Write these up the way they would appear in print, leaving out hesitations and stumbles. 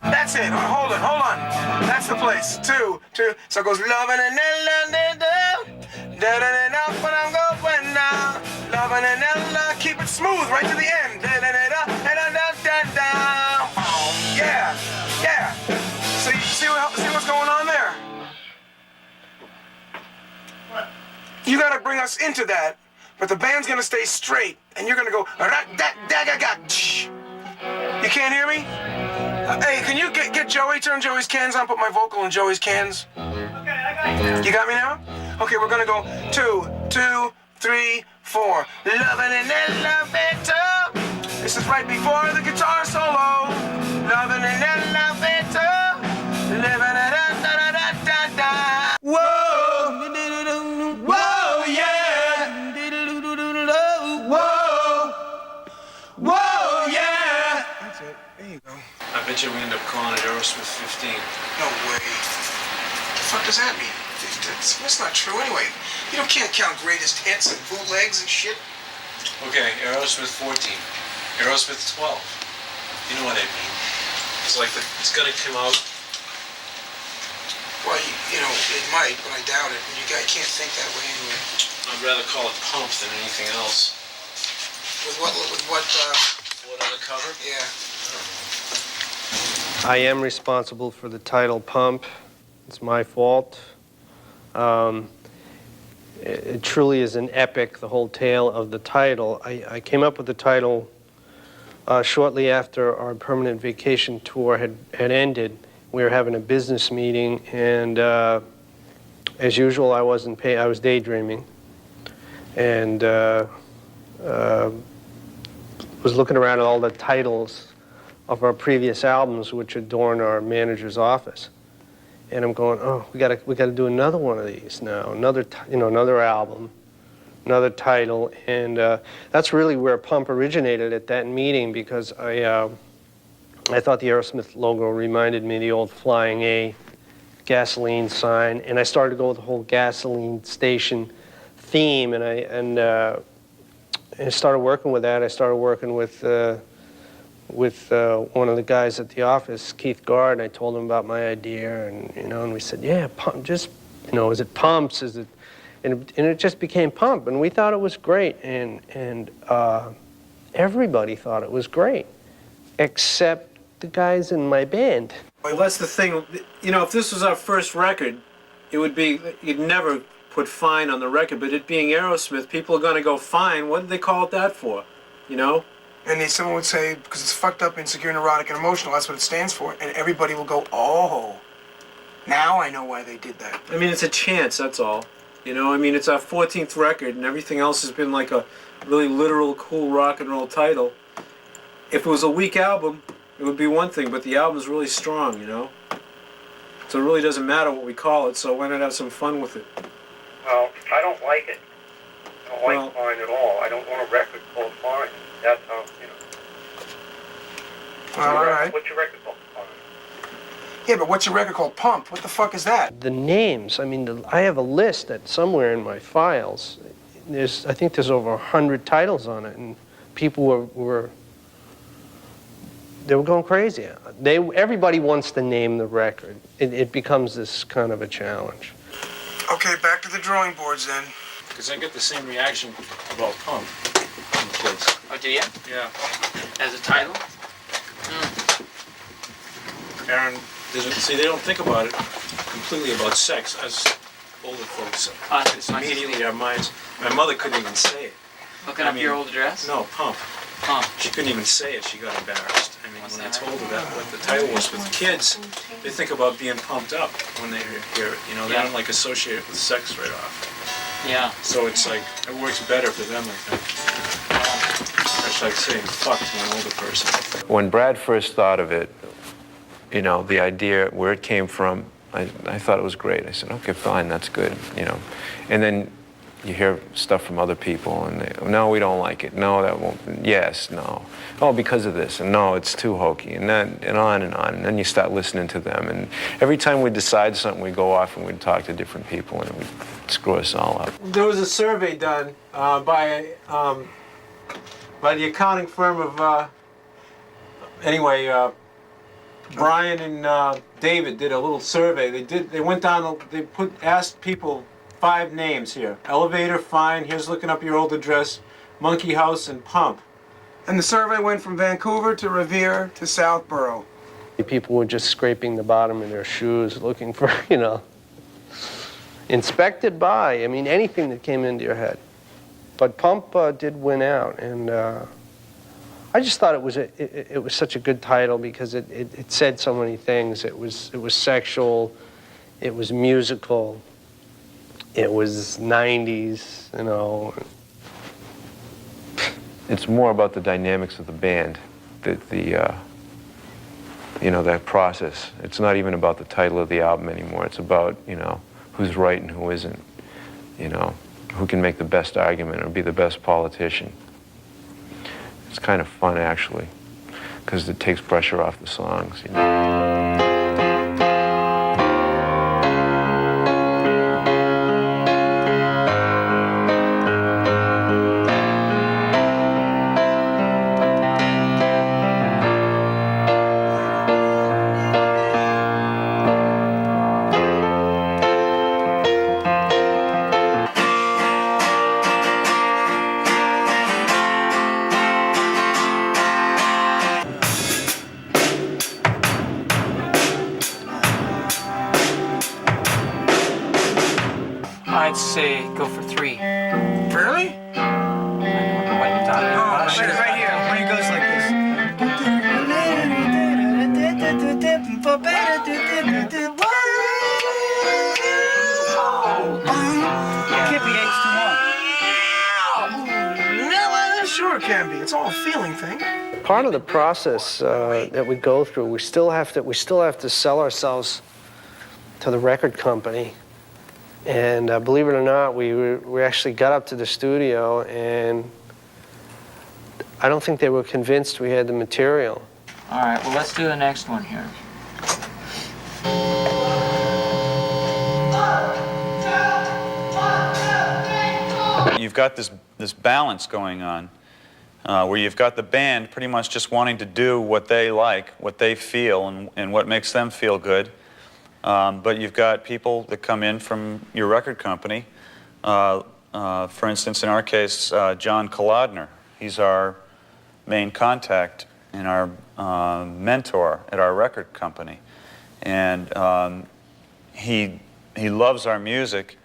That's it. Hold on. That's the place. Two. So it goes loving and then da when I'm going now. Loving and then keep it smooth right to the end. Yeah. So you see what's going on there? What? You gotta bring us into that, but the band's gonna stay straight, and you're gonna go. You can't hear me? Hey, can you get Joey, turn Joey's cans on, put my vocal in Joey's cans? Okay, I got you. You got me now? Okay, we're gonna go 2, 3, 4. Loving in the elevator. This is right before the guitar solo. Loving in the elevator. Living it da. Whoa! Whoa, yeah! Whoa, yeah! That's it. There you go. I bet you we end up calling it Aerosmith 15. No way. What the fuck does that mean? That's not true anyway. You can't count greatest hits and bootlegs and shit. Okay, Aerosmith 14. Aerosmith 12. You know what I mean. It's like it's gonna come out. Well, it might, but I doubt it. You can't think that way anyway. I'd rather call it Pump than anything else. With what? What on the cover? Yeah. I am responsible for the title Pump. It's my fault. It truly is an epic, the whole tale of the title. I came up with the title shortly after our permanent vacation tour had ended. We were having a business meeting, and as usual, I wasn't paying. I was daydreaming, and was looking around at all the titles of our previous albums, which adorn our manager's office. And I'm going, oh, we gotta do another one of these now, another album, another title, and that's really where Pump originated at that meeting, because I thought the Aerosmith logo reminded me of the old Flying A gasoline sign, and I started to go with the whole gasoline station theme, and I started working with that. I started working with one of the guys at the office, Keith Gard, and I told him about my idea, and we said, yeah, Pump, just, is it Pumps, is it, and it just became Pump, and we thought it was great, and everybody thought it was great, except the guys in my band. Well, that's the thing, if this was our first record, it would be, you'd never put Fine on the record, but it being Aerosmith, people are going to go, Fine, what did they call it that for, And then someone would say, because it's fucked up, insecure, neurotic, and emotional, that's what it stands for. And everybody will go, oh, now I know why they did that. I mean, it's a chance, that's all. It's our 14th record, and everything else has been like a really literal, cool rock and roll title. If it was a weak album, it would be one thing, but the album's really strong, So it really doesn't matter what we call it, so why not have some fun with it? Well, I don't like it. I don't like Fine at all. I don't want a record called Fine. That's how, Well, all right. What's your record called? Fine. Yeah, but what's your record called? Pump. What the fuck is that? The names, I have a list that somewhere in my files. I think there's over 100 titles on it, and people were going crazy. Everybody wants to name the record. It becomes this kind of a challenge. Okay, back to the drawing boards then. Because I get the same reaction about Pump from kids. Oh, do you? Yeah. As a title? Aaron, they don't think about it completely about sex as older folks. It's immediately our minds. My mother couldn't even say it. Looking up your old address? No, Pump. Pump. She couldn't even say it. She got embarrassed. When I told her that, what the title was, with kids, they think about being pumped up when they hear it. They don't associate it with sex right off. Yeah. So it's like, it works better for them, I think. That's like saying fuck to an older person. When Brad first thought of it, the idea, where it came from, I thought it was great. I said, okay, fine, that's good, And then you hear stuff from other people, and they, no, we don't like it. No, that won't. Yes, no. Oh, because of this, and no, it's too hokey, and that, and on and on. And then you start listening to them, and every time we decide something, we go off and we talk to different people, and it would screw us all up. There was a survey done by the accounting firm of Brian and David did a little survey. They went down, asked people 5 names here. Elevator, fine, here's looking up your old address, Monkey House, and Pump. And the survey went from Vancouver to Revere to Southborough. People were just scraping the bottom of their shoes looking for, you know, inspected by, I mean, anything that came into your head. But Pump did win out, and I just thought it was such a good title because it said so many things. It was sexual, it was musical, it was 90s, you know. It's more about the dynamics of the band, you know, that process. It's not even about the title of the album anymore. It's about, you know, who's right and who isn't, you know, who can make the best argument or be the best politician. It's kind of fun, actually, because it takes pressure off the songs, you know. I'd say go for 3. Really? What you thought? Oh, right here. When it goes like this. Can't be H2O. Sure it can be. It's all a feeling thing. Part of the process that we go through, we still have to sell ourselves to the record company. And believe it or not, we actually got up to the studio, and I don't think they were convinced we had the material. All right, well, let's do the next one here. You've got this balance going on where you've got the band pretty much just wanting to do what they like, what they feel, and what makes them feel good. But you've got people that come in from your record company. For instance, in our case, John Kolodner. He's our main contact and our mentor at our record company. And he loves our music.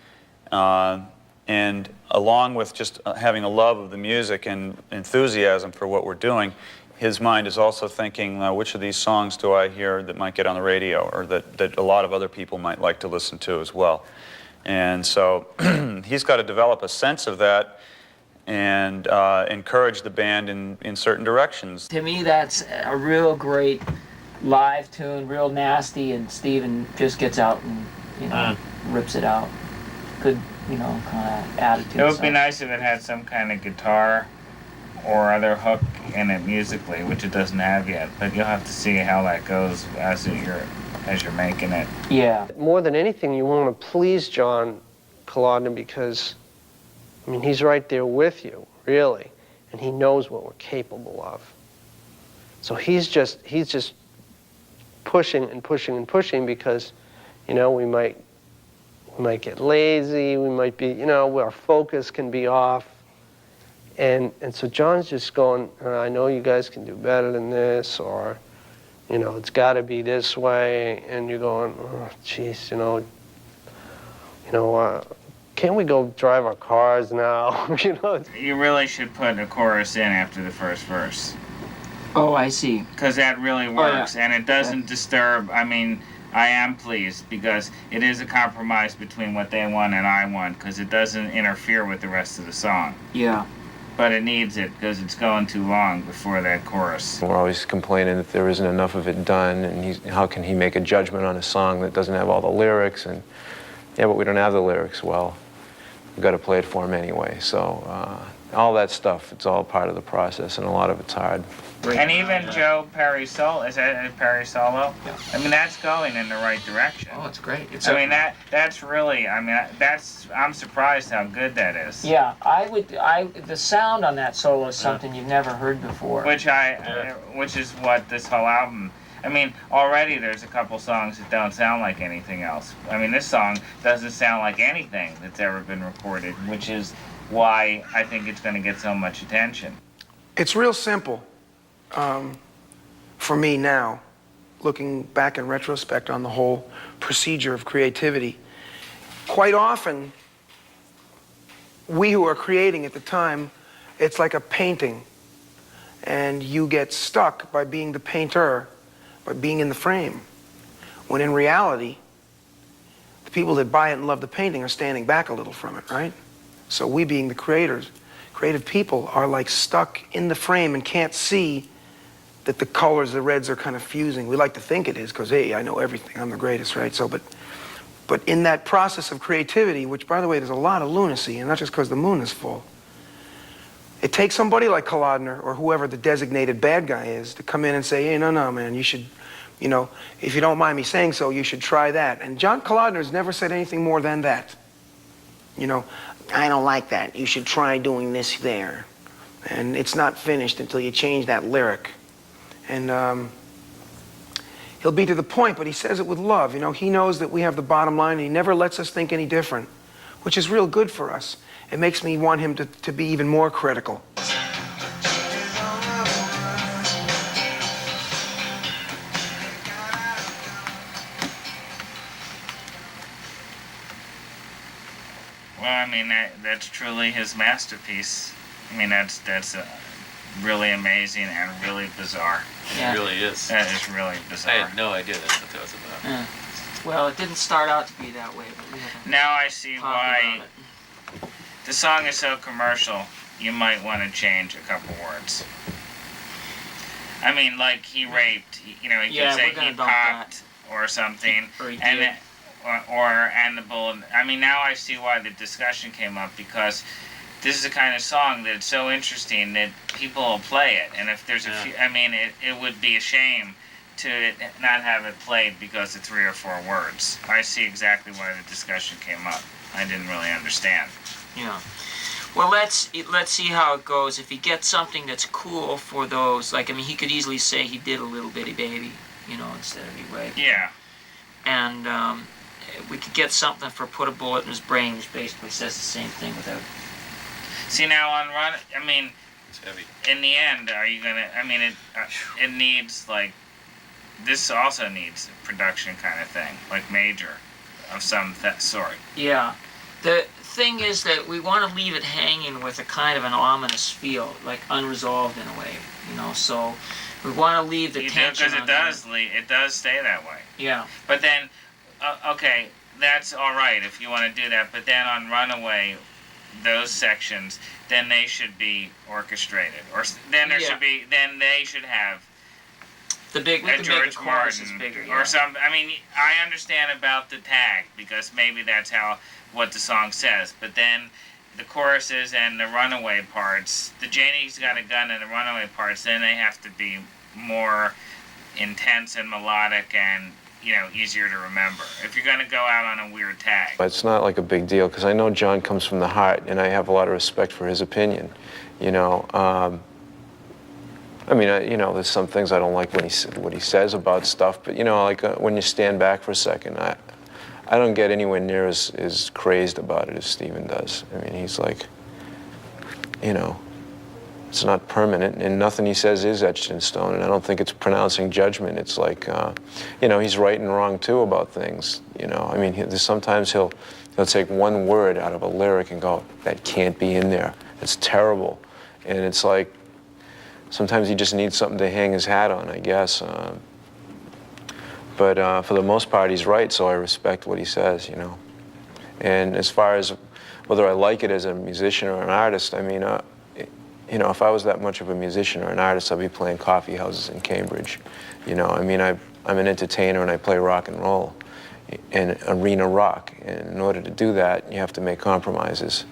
And along with just having a love of the music and enthusiasm for what we're doing, his mind is also thinking, which of these songs do I hear that might get on the radio, or that a lot of other people might like to listen to as well. And so he's got to develop a sense of that and encourage the band in certain directions. To me, that's a real great live tune, real nasty, and Steven just gets out and, you know, rips it out. Good, you know, kind of attitude. It would be nice if it had some kind of guitar or other hook in it musically, which it doesn't have yet. But you'll have to see how that goes as you're making it. Yeah. More than anything, you want to please John Kolodner because, I mean, he's right there with you, really, and he knows what we're capable of. So he's just pushing and pushing and pushing because, you know, we might get lazy, we might be, you know, our focus can be off. And so John's just going, I know you guys can do better than this, or, you know, it's got to be this way. And you're going, oh, geez, you know, can't we go drive our cars now? You know. You really should put a chorus in after the first verse. Oh, I see. Because that really works, and it doesn't disturb. I mean, I am pleased because it is a compromise between what they want and I want, because it doesn't interfere with the rest of the song. Yeah. But it needs it because it's going too long before that chorus. We're always complaining that there isn't enough of it done, and how can he make a judgment on a song that doesn't have all the lyrics? And yeah, but we don't have the lyrics. Well, we've got to play it for him anyway. So all that stuff, it's all part of the process, and a lot of it's hard. And even Joe Perry Solo, is that a Perry Solo? Yeah. I mean, that's going in the right direction. Oh, it's great. I mean, that's really, I mean, I'm surprised how good that is. Yeah, the sound on that solo is something you've never heard before. Which is what this whole album, I mean, already there's a couple songs that don't sound like anything else. I mean, this song doesn't sound like anything that's ever been recorded, which is why I think it's going to get so much attention. It's real simple for me now, looking back in retrospect on the whole procedure of creativity. Quite often, we who are creating at the time, it's like a painting, and you get stuck by being the painter, by being in the frame, when in reality, the people that buy it and love the painting are standing back a little from it, right? So we, being the creators, creative people, are like stuck in the frame and can't see that the colors, the reds are kind of fusing. We like to think it is because, hey, I know everything, I'm the greatest, right? So, but in that process of creativity, which, by the way, there's a lot of lunacy, and not just because the moon is full, it takes somebody like Kolodner or whoever the designated bad guy is to come in and say, hey, no, man, you should, you know, if you don't mind me saying so, you should try that. And John Kolodner's never said anything more than that. You know, I don't like that. You should try doing this there. And it's not finished until you change that lyric. And he'll be to the point, but he says it with love. You know, he knows that we have the bottom line, and he never lets us think any different, which is real good for us. It makes me want him to be even more critical. Well, I mean, that's truly his masterpiece. I mean, that's really amazing and really bizarre. Yeah. It really is. That is really I bizarre. had no idea that's what that was about. Yeah. Well, it didn't start out to be that way, but we haven't Now I see talked why about it. the song is so commercial. You might want to change a couple words. I mean, like he raped. You know, he Yeah, could we're say gonna he dump popped or something, Or he and did. and the bullet. I mean, now I see why the discussion came up, because this is the kind of song that's so interesting that people will play it. And if there's a few, I mean, it would be a shame to not have it played because of 3 or 4 words. I see exactly why the discussion came up. I didn't really understand. Yeah. Well, let's see how it goes. If he gets something that's cool for those, like, I mean, he could easily say he did a little bitty baby, you know, instead of he raped. Yeah. And we could get something for Put a Bullet in His Brain, which basically says the same thing without. See, now on Run, I mean, It's heavy. in the end, are you gonna? I mean, it needs like. This also needs a production kind of thing, like major, of some sort. Yeah. The thing is that we want to leave it hanging with a kind of an ominous feel, like unresolved in a way, you know. So we want to leave the You do, tension. because it does stay that way. Yeah. But then, okay, that's all right if you want to do that. But then on Runaway, those sections, then they should be orchestrated, or then there Yeah. should be. Then they should have The big, we a can make George the choruses Martin bigger, or some. I mean, I understand about the tag because maybe that's what the song says. But then the choruses and the Runaway parts, the Janie's Got a Gun and the Runaway parts, then they have to be more intense and melodic and, you know, easier to remember. If you're going to go out on a weird tag. But it's not like a big deal because I know John comes from the heart, and I have a lot of respect for his opinion. You know, I mean, you know, there's some things I don't like what he says about stuff, but you know, like when you stand back for a second, I don't get anywhere near as crazed about it as Steven does. I mean, he's like, you know, it's not permanent, and nothing he says is etched in stone, and I don't think it's pronouncing judgment. It's like, you know, he's right and wrong too about things. You know, I mean, sometimes he'll take one word out of a lyric and go, that can't be in there. It's terrible, and it's like. Sometimes he just needs something to hang his hat on, I guess. But for the most part, he's right, so I respect what he says, you know. And as far as whether I like it as a musician or an artist, I mean, you know, if I was that much of a musician or an artist, I'd be playing coffee houses in Cambridge. You know, I mean, I'm an entertainer and I play rock and roll and arena rock. And in order to do that, you have to make compromises.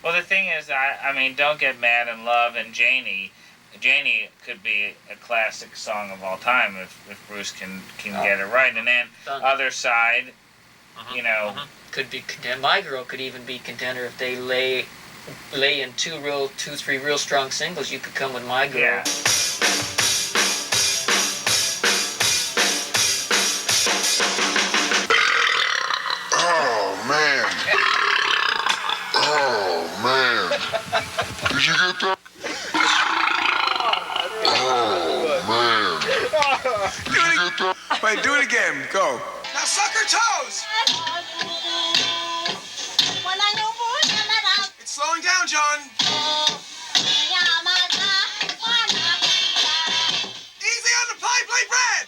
Well, the thing is, I mean, Don't Get Mad in Love and Janie could be a classic song of all time if Bruce can get it right. And then Other Side, you know. Could be contender. My Girl could even be contender if they lay in 3 real strong singles. You could come with My Girl. Yeah. Did you get that? Oh, man. Did you get that? Wait, do it again. Go. Now suck her toes. It's slowing down, John. Easy on the play, play Brad.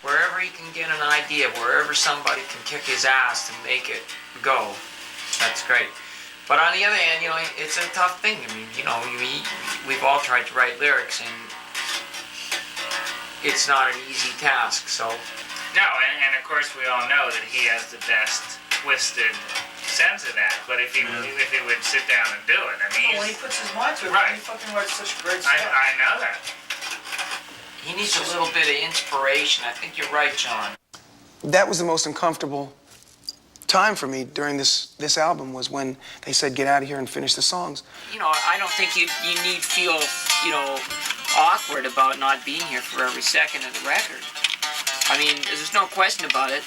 Wherever he can get an idea, wherever somebody can kick his ass to make it go, that's great. But on the other hand, you know, it's a tough thing. I mean, you know, we've all tried to write lyrics, and it's not an easy task, so. No, and of course we all know that he has the best twisted sense of that. But if he would sit down and do it, I mean, When he puts his mind to it, Right. he fucking writes such great stuff. I know that. He needs a little bit of inspiration. I think you're right, John. That was the most uncomfortable time for me during this album, was when they said, get out of here and finish the songs. You know, I don't think you need feel, you know, awkward about not being here for every second of the record. I mean, there's no question about it.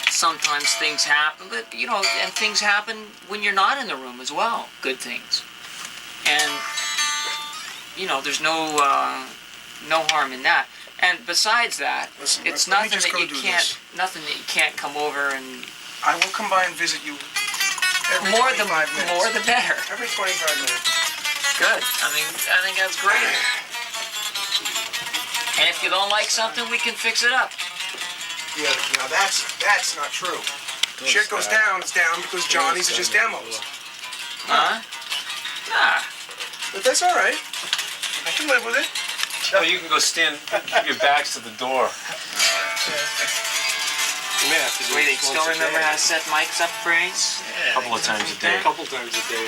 Sometimes things happen, but, you know, and things happen when you're not in the room as well. Good things. And, you know, there's no harm in that. And besides that, Listen, it's let me nothing just that go you do can't, this. nothing that you can't come over and I will come by and visit you every more 25 minutes. more the better. Every 25 minutes. Good. I mean, I think that's great. And if you don't like something, we can fix it up. Yeah, now that's not true. Shit goes down, it's down because Johnny's are just demos. Huh? Nah. But that's all right. I can live with it. Oh, you can go stand, keep your backs to the door. You may have to do Wait, it they still remember how to set mics up, Brains? a couple of times a day. A couple times a day.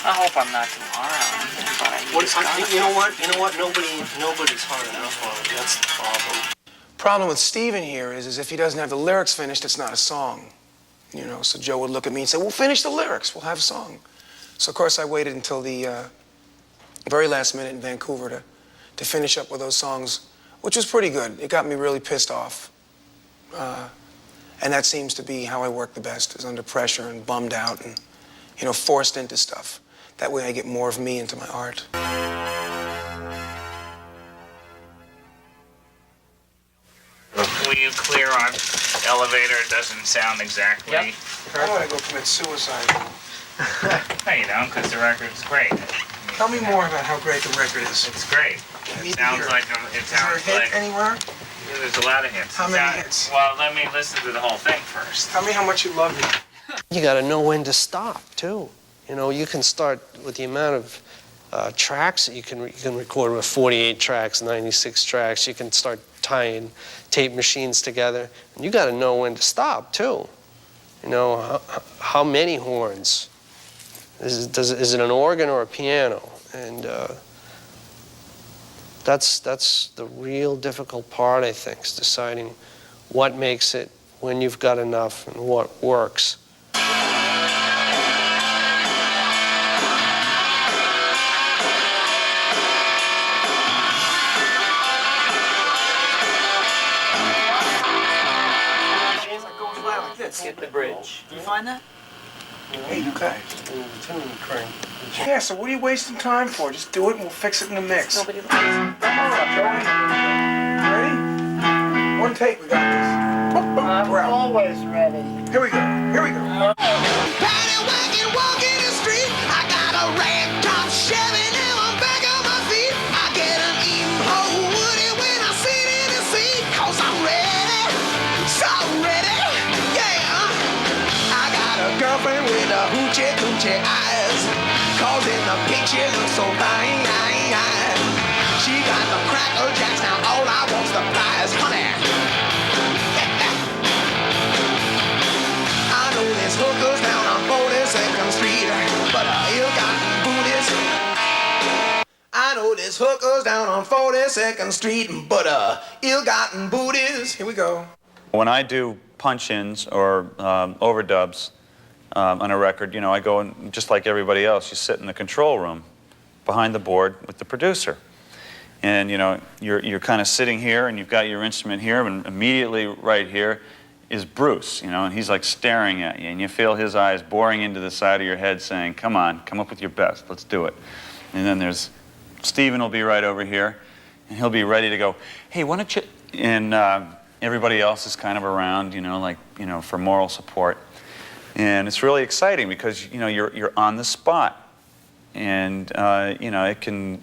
I hope I'm not too hard on him, but You know what? Nobody's hard enough on it. That's the problem. Problem with Steven here is if he doesn't have the lyrics finished, it's not a song. You know, so Joe would look at me and say, well, finish the lyrics, we'll have a song. So of course I waited until the very last minute in Vancouver to finish up with those songs, which was pretty good. It got me really pissed off. And that seems to be how I work the best, is under pressure and bummed out and, you know, forced into stuff. That way I get more of me into my art. Will you clear on elevator? It doesn't sound exactly. Yep. I want to go commit suicide. No, you don't, because the record's great. Tell me more about how great the record is. It's great. I need It to sounds hear. like it Is there a sounds hit like anywhere? Yeah, there's a lot of hits. How many hits? Well, let me listen to the whole thing first. Tell me how much you love me. You got to know when to stop, too. You know, you can start with the amount of tracks that you can record with 48 tracks, 96 tracks. You can start tying tape machines together. And you got to know when to stop, too. You know, how many horns? Is it an organ or a piano? And that's the real difficult part, I think, is deciding what makes it, when you've got enough, and what works. Get the bridge. Do you find that? Hey, you guys. Yeah, so what are you wasting time for? Just do it and we'll fix it in the mix. Nobody likes Come on, Joey. Ready? One take, we got this. Boop, boop, we're out. Always ready. Here we go. Here we go. Paddy wagon, walking the street. I got a ragtop Chevy, now I'm back on my feet. I get an even whole woody when I sit in the seat. Cause I'm ready, so ready, yeah. I got a girlfriend with a hoochie coochie eyes. Cause in the picture looks so fine. She got the cracker jacks, now all I want's the prize, honey. I know there's hookers now. is hookers down on 42nd Street, but ill-gotten booties. Here we go. When I do punch-ins or overdubs on a record, you know, I go and just like everybody else, you sit in the control room behind the board with the producer. And you know, you're kind of sitting here and you've got your instrument here, and immediately right here is Bruce, you know, and he's like staring at you, and you feel his eyes boring into the side of your head saying, come on, come up with your best, let's do it. And then there's Steven will be right over here, and he'll be ready to go, hey, why don't you, and everybody else is kind of around, you know, like, you know, for moral support. And it's really exciting because, you know, you're on the spot. And, you know, it can,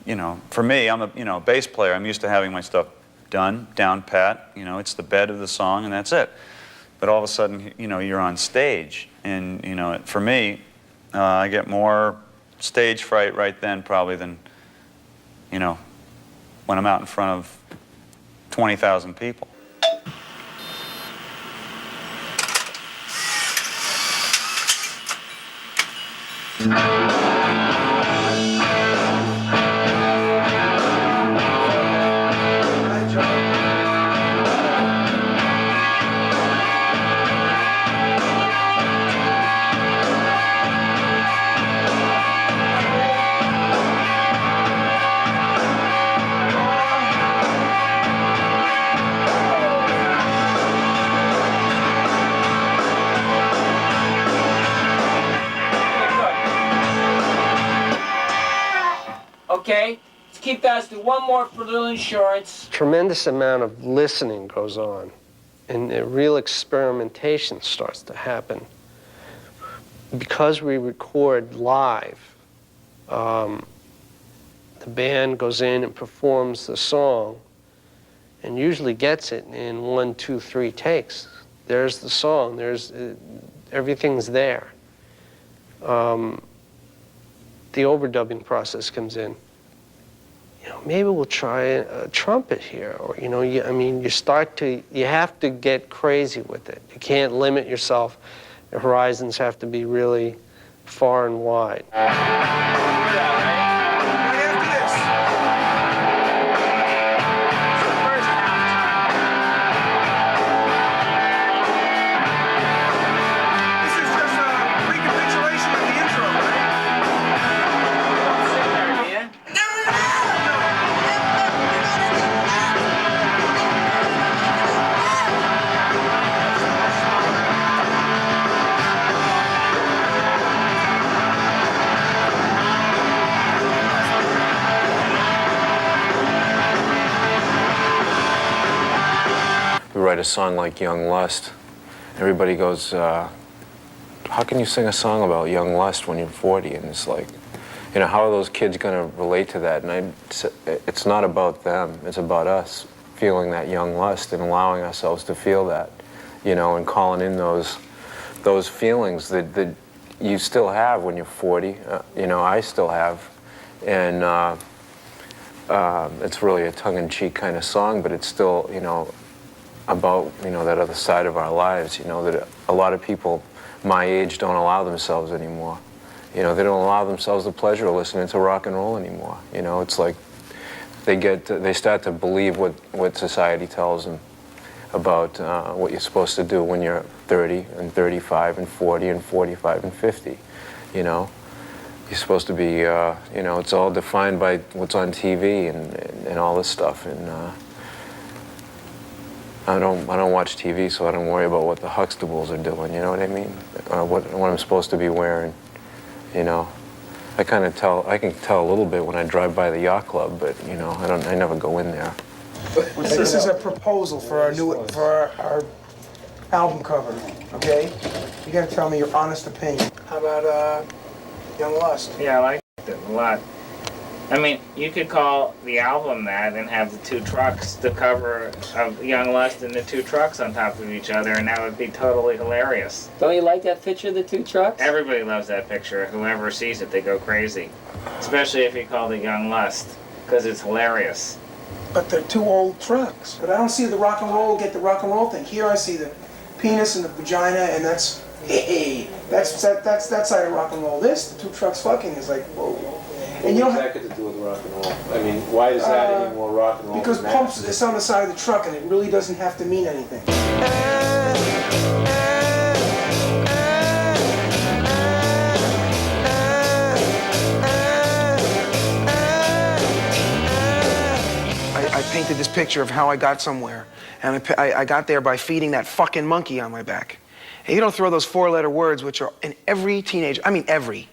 you know, for me, I'm a, you know, bass player. I'm used to having my stuff done, down pat. You know, it's the bed of the song and that's it. But all of a sudden, you know, you're on stage. And, you know, for me, I get more stage fright right then probably than, you know, when I'm out in front of 20,000 people. Okay, let's keep that. Let's do one more for little insurance. Tremendous amount of listening goes on, and a real experimentation starts to happen. Because we record live, the band goes in and performs the song and usually gets it in 1, 2, 3 takes. There's the song, there's everything's there. The overdubbing process comes in. You know, maybe we'll try a trumpet here, or you know, I mean, you have to get crazy with it. You can't limit yourself. The horizons have to be really far and wide. We write a song like Young Lust. Everybody goes, how can you sing a song about young lust when you're 40? And it's like, you know, how are those kids going to relate to that? And it's not about them, it's about us feeling that young lust and allowing ourselves to feel that, you know, and calling in those feelings that you still have when you're 40, you know, I still have. And it's really a tongue-in-cheek kind of song, but it's still, you know, about, you know, that other side of our lives, you know, that a lot of people my age don't allow themselves anymore. You know, they don't allow themselves the pleasure of listening to rock and roll anymore. You know, it's like they start to believe what society tells them about what you're supposed to do when you're 30 and 35 and 40 and 45 and 50, you know. You're supposed to be, you know, it's all defined by what's on TV and all this stuff. And I don't watch TV, so I don't worry about what the Huxtables are doing, you know what I mean? What I'm supposed to be wearing, you know. I can tell a little bit when I drive by the yacht club, but you know, I never go in there. This is a proposal for our album cover, okay? You gotta tell me your honest opinion. How about Young Lust? Yeah, I liked it a lot. I mean, you could call the album that and have the 2 trucks, the cover of Young Lust and the 2 trucks on top of each other, and that would be totally hilarious. Don't you like that picture of the 2 trucks? Everybody loves that picture. Whoever sees it, they go crazy. Especially if you call it Young Lust, because it's hilarious. But they're 2 old trucks. But I don't see the rock and roll thing. Here I see the penis and the vagina, and that's, hey, that's that side of rock and roll. This, the 2 trucks fucking, is like, whoa. And you don't What does that get to do with rock and roll? I mean, why is that any more rock and roll? because than pumps that? is on the side of the truck, and it really doesn't have to mean anything. I painted this picture of how I got somewhere, and I got there by feeding that fucking monkey on my back. And you don't throw those four-letter words, which are in every teenager, I mean every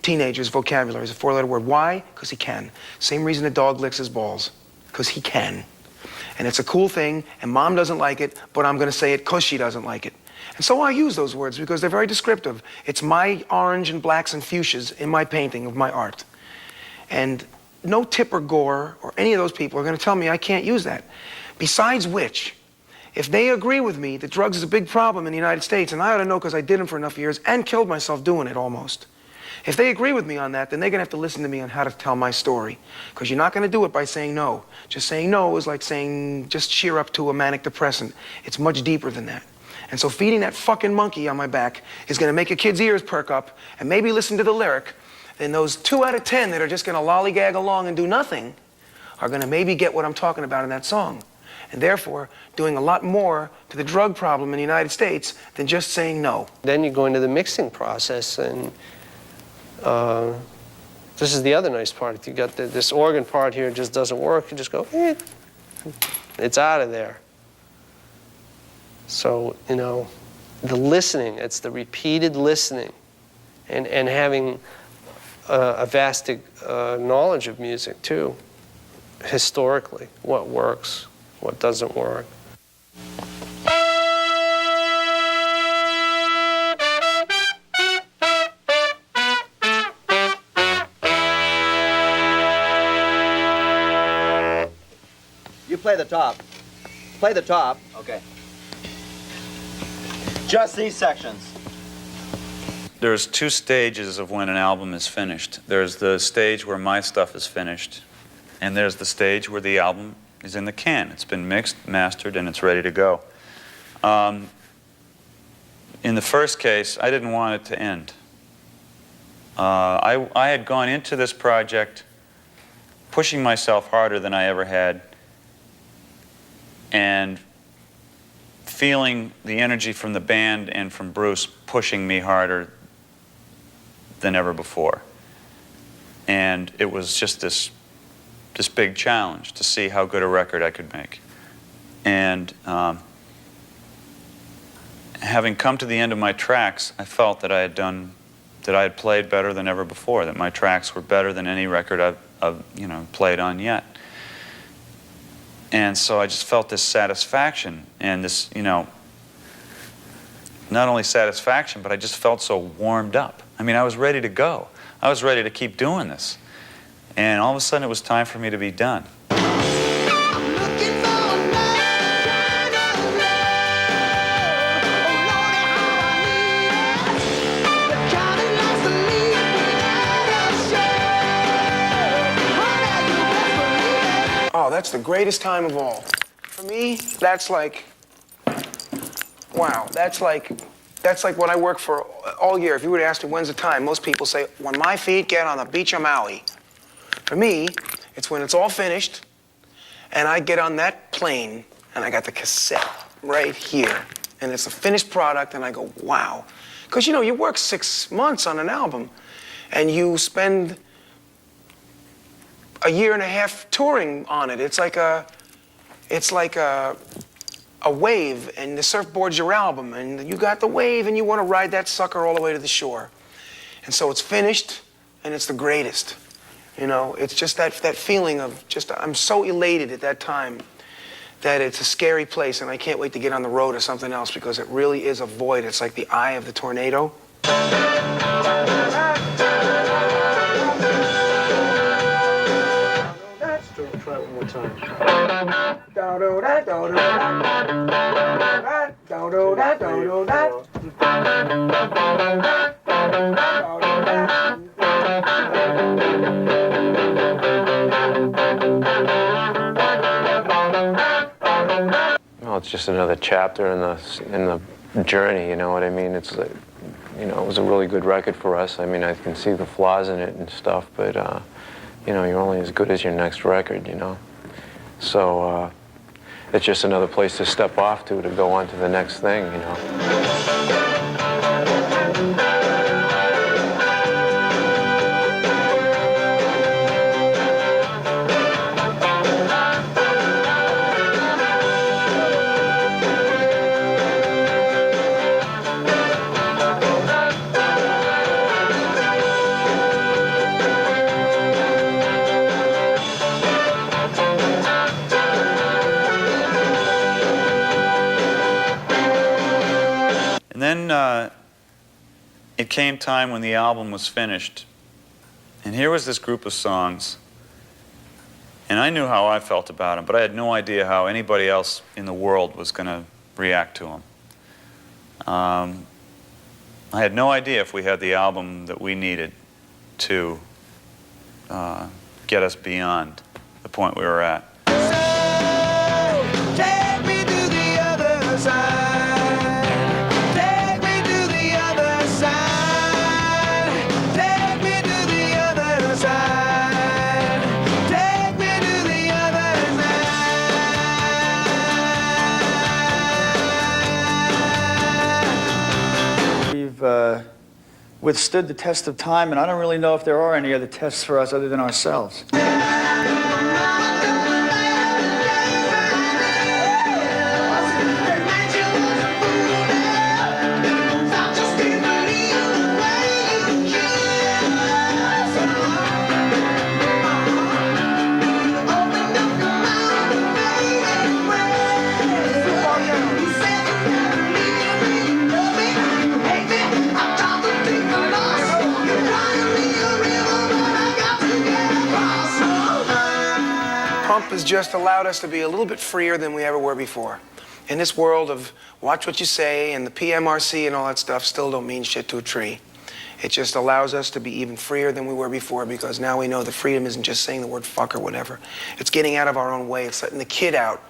teenager's vocabulary is a four-letter word. Why? Because he can. Same reason a dog licks his balls, because he can. And it's a cool thing, and mom doesn't like it, but I'm gonna say it because she doesn't like it. And so I use those words because they're very descriptive. It's my orange and blacks and fuchsias in my painting of my art. And no Tipper Gore or any of those people are going to tell me I can't use that. Besides which, if they agree with me that drugs is a big problem in the United States, and I ought to know because I did them for enough years and killed myself doing it almost. If they agree with me on that, then they're going to have to listen to me on how to tell my story. Because you're not going to do it by saying no. Just saying no is like saying just cheer up to a manic depressant. It's much deeper than that. And so feeding that fucking monkey on my back is going to make a kid's ears perk up and maybe listen to the lyric. Then those 2 out of 10 that are just going to lollygag along and do nothing are going to maybe get what I'm talking about in that song. And therefore, doing a lot more to the drug problem in the United States than just saying no. Then you go into the mixing process, and this is the other nice part. You got this organ part here just doesn't work. You just go, it's out of there. So, you know, the listening, it's the repeated listening and having a vast knowledge of music, too, historically, what works, what doesn't work. You play the top. Play the top. Okay. Just these sections. There's 2 stages of when an album is finished. There's the stage where my stuff is finished, and there's the stage where the album is in the can. It's been mixed, mastered, and it's ready to go. In the first case, I didn't want it to end. I had gone into this project pushing myself harder than I ever had, and feeling the energy from the band and from Bruce pushing me harder than ever before. And it was just this big challenge to see how good a record I could make. And having come to the end of my tracks, I felt that I had played better than ever before, that my tracks were better than any record I've played on yet. And so I just felt this satisfaction and this, not only satisfaction, but I just felt so warmed up. I mean, I was ready to go. I was ready to keep doing this. And all of a sudden it was time for me to be done. Oh, that's the greatest time of all. For me, that's like, wow, that's like what I work for all year. If you were to ask me when's the time, most people say, when my feet get on the beach of Maui. For me, it's when it's all finished, and I get on that plane, and I got the cassette right here, and it's a finished product, and I go, wow. Because, you work 6 months on an album, and you spend a year and a half touring on it. It's like a wave, and the surfboard's your album, and you got the wave, and you want to ride that sucker all the way to the shore. And so it's finished, and it's the greatest. It's just that feeling of I'm so elated at that time that it's a scary place, and I can't wait to get on the road or something else, because it really is a void. It's like the eye of the tornado. Try it one more time. Well, it's just another chapter in the journey. You know what I mean? It's like You know, it was a really good record for us. I mean, I can see the flaws in it and stuff, but, you know, you're only as good as your next record, you know? So, it's just another place to step off to go on to the next thing, you know? And then it came time when the album was finished. And here was this group of songs. And I knew how I felt about them, but I had no idea how anybody else in the world was going to react to them. I had no idea if we had the album that we needed to get us beyond the point we were at. Take me to the other side. Take me to the other side. Take me to the other side. Take me to the other side. We've withstood the test of time, and I don't really know if there are any other tests for us other than ourselves. Pump has just allowed us to be a little bit freer than we ever were before. In this world of watch what you say and the PMRC and all that stuff still don't mean shit to a tree. It just allows us to be even freer than we were before, because now we know that freedom isn't just saying the word fuck or whatever. It's getting out of our own way. It's letting the kid out.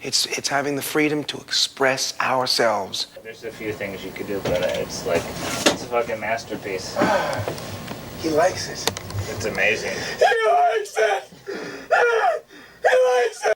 It's having the freedom to express ourselves. There's a few things you could do, but it's like, it's a fucking masterpiece. He likes it. It's amazing. He likes it! He likes it!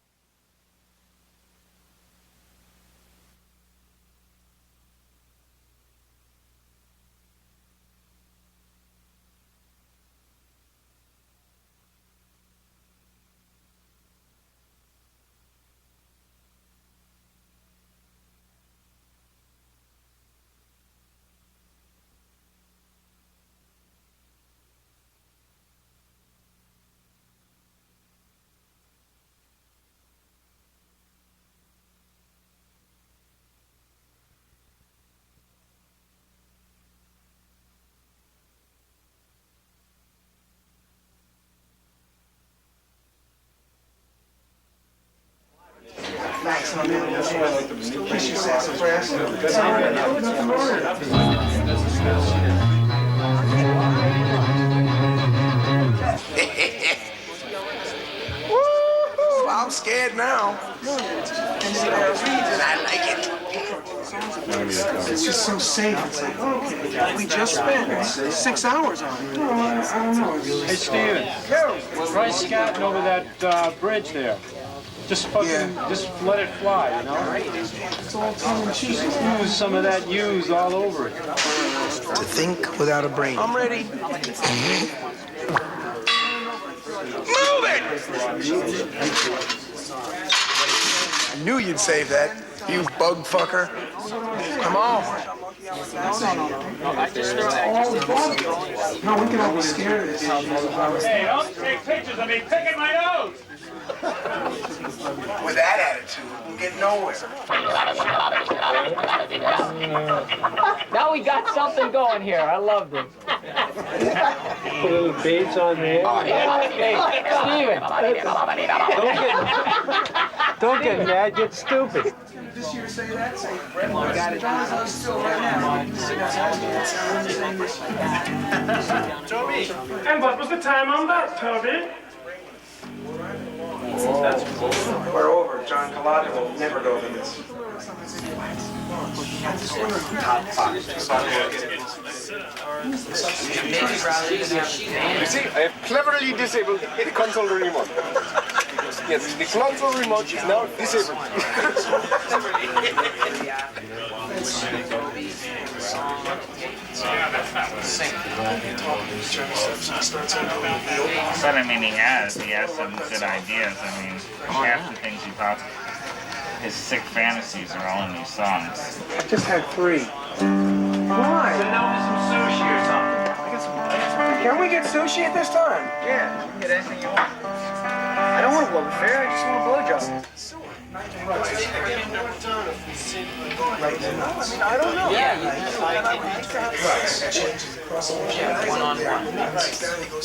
I'm scared now. I like it. It's just so safe. It's like, okay, we just spent 6 hours on it. I don't know. Hey, Steven. Try scatting over that bridge there. Just fucking, just let it fly, you know? It's all tongue in cheek. Use some of that use all over it. To think without a brain. I'm ready. Move it! I knew you'd save that, you bug fucker. Come on. No, we can all be scared of this. Hey, don't take pictures of me picking my nose! With that attitude, we'll get nowhere. Now we got something going here. I loved it. Put little beads on there. Hey, Steven. Don't get mad, get stupid. This year say that, say Brett got it. Still right now. Toby! And what was the time on that, Toby? We're over. John Collada will never go to this. You see, I have cleverly disabled the console remote. Yes, the console remote is now disabled. But I mean, he has some good ideas. I mean, half the things he talks, his sick fantasies are all in these songs. I just had 3. Why? Sit down with some sushi or something. I got some. Can we get sushi at this time? Yeah, you can get anything you want. I don't want a love affair, I just want a blowjob. I don't know. One-on-one.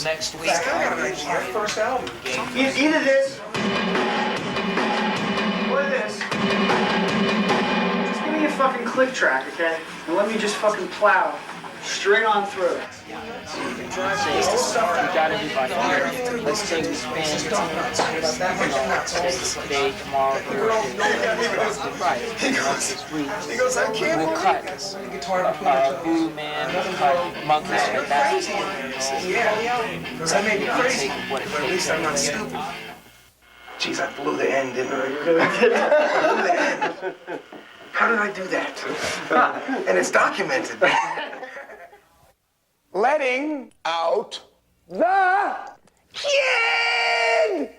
Next week. First album. Either this or this. Just give me a fucking click track, okay? And let me just fucking plow straight on through. We got everybody here. Let's take this band, today, tomorrow, Thursday, this week. We'll cut Voodoo Man, we'll cut Monkeys for that. Because I may be crazy, but at least I'm not stupid. Jeez, I blew the end, didn't I? I blew the end. How did I do that? And it's documented. Letting out the kid!